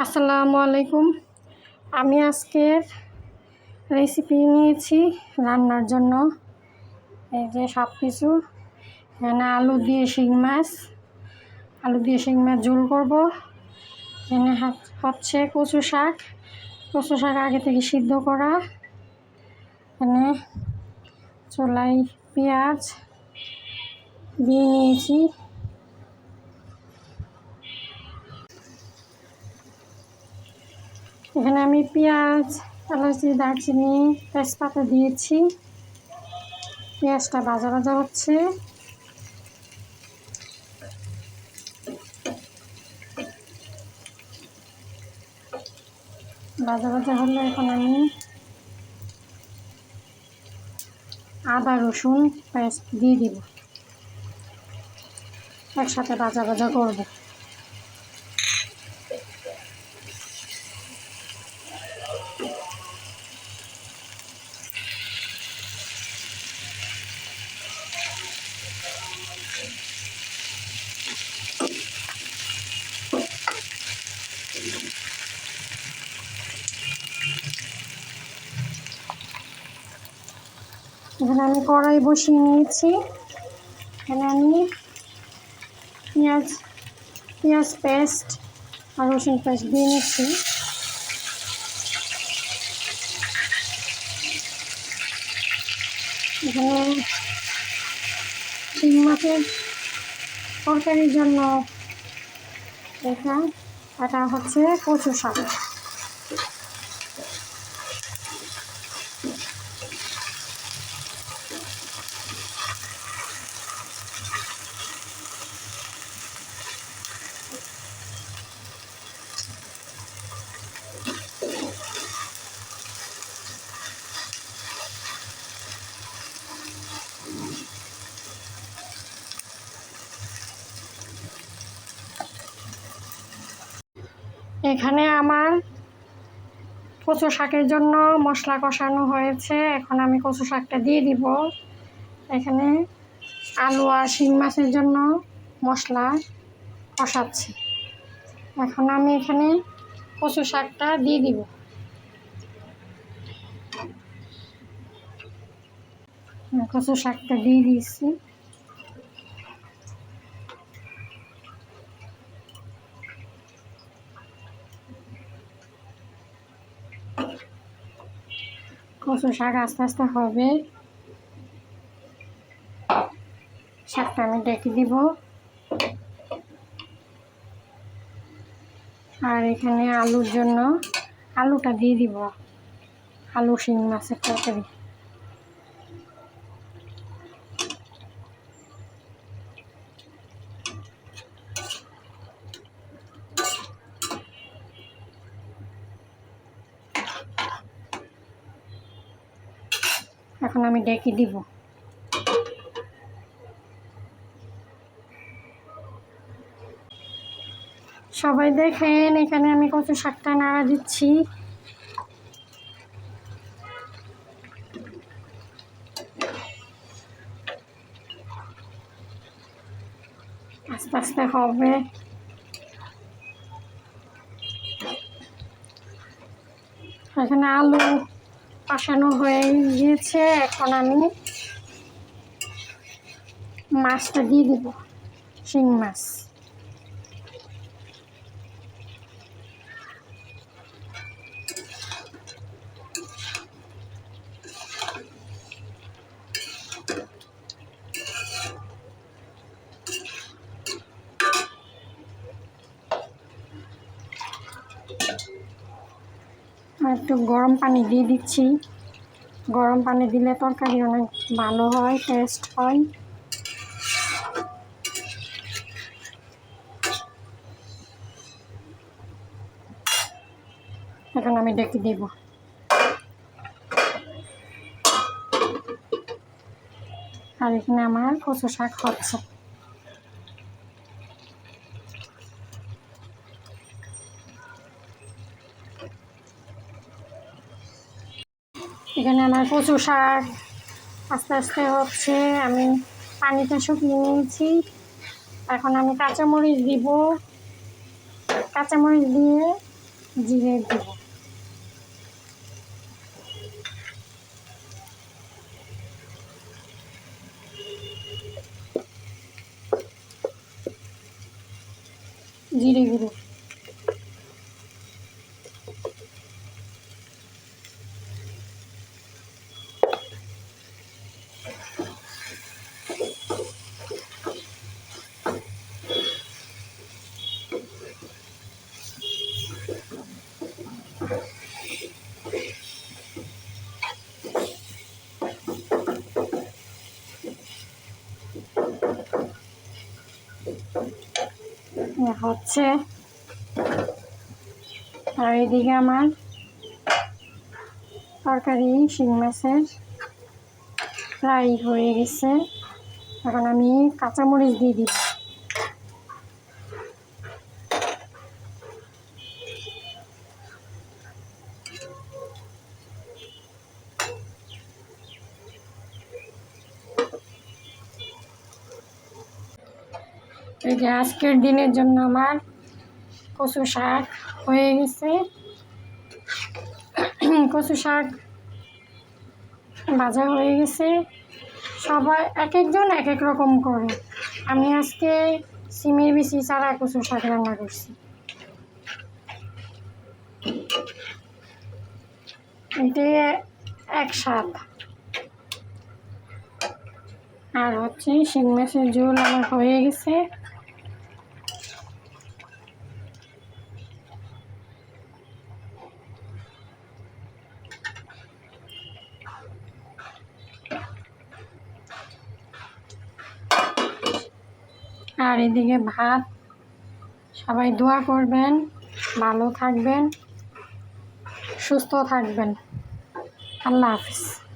আসসালামু আলাইকুম। আমি আজকের রেসিপি নিয়েছি রান্নার জন্য। এই যে সব কিছু এখানে আলু দিয়ে শিং মাছ ঝোল করব। এখানে হচ্ছে কচু শাক আগে থেকে সিদ্ধ করা। এখানে চুলায় পেঁয়াজ দিয়ে নিয়েছি। এখানে আমি পেঁয়াজ, এলাচি, দারচিনি, তেজপাতা দিয়েছি। পেঁয়াজটা ভাজা হচ্ছে। ভাজা হলে এখন আমি আদা রসুন পেস্ট দিয়ে দিব। একসাথে ভাজা করব। এখানে আমি কড়াই বসিয়ে নিয়েছি। এখানে আমি পেঁয়াজ পেস্ট আর রসুন পেস্ট দিয়ে নিচ্ছি। এখানে শিং মাছের তরকারির জন্য এটা হচ্ছে কচু শাক। এখানে আমার কচু শাকের জন্য মশলা কষানো হয়েছে। এখন আমি কচু শাকটা দিয়ে দিব। এখানে আলু আর শিং মাছের জন্য মশলা কষাচ্ছি। এখন আমি এখানে কচু শাকটা দিয়ে দিব। কচু শাকটা দিয়ে দিয়েছি। কচু শাক আস্তে আস্তে হবে। শাকটা আমি ডেকে দিব। আর এখানে আলুর জন্য আলুটা দিয়ে দিব। আলু শিং মাছের তরকারি। এখন আমি ডেকে দিব। সবাই দেখেন, এখানে আমি কচু শাকটা নাড়া দিচ্ছি। আস্তে আস্তে হবে। এখানে আলু কষানো হয়ে গিয়েছে। এখন আমি মাছটা দিয়ে দিব, শিং মাছ। একটু গরম পানি দিয়ে দিচ্ছি। গরম পানি দিলে তরকারি অনেক ভালো হয়, টেস্ট হয়। এখন আমি ডেকে দিব। আর এখানে আমার কচু শাক হচ্ছে। এখানে আমার কচু শাক আস্তে আস্তে হচ্ছে। আমি পানিটা শুকিয়ে নিয়েছি। এখন আমি কাঁচামরিচ দিব। কাঁচামরিচ দিয়ে জিরে দিব, জিরে গুঁড়ো, হচ্ছে। আর এদিকে আমার তরকারি শিং মাছের ফ্রাই হয়ে গেছে। এখন আমি কাঁচামরিচ দিয়ে দিব। এই যে আজকের দিনের জন্য আমার কচু শাক হয়ে গেছে। কচু শাক ভাজা হয়ে গেছে। সবাই এক একজন এক এক রকম করে। আমি আজকে সিমের বিচি ছাড়া কচু শাক রান্না করছি। এটাই এক স্বাদ। আর হচ্ছে শিং মাছের ঝোল আমার হয়ে গেছে। আর এদিকে ভাত। সবাই দোয়া করবেন, ভালো থাকবেন, সুস্থ থাকবেন। আল্লাহ হাফিজ।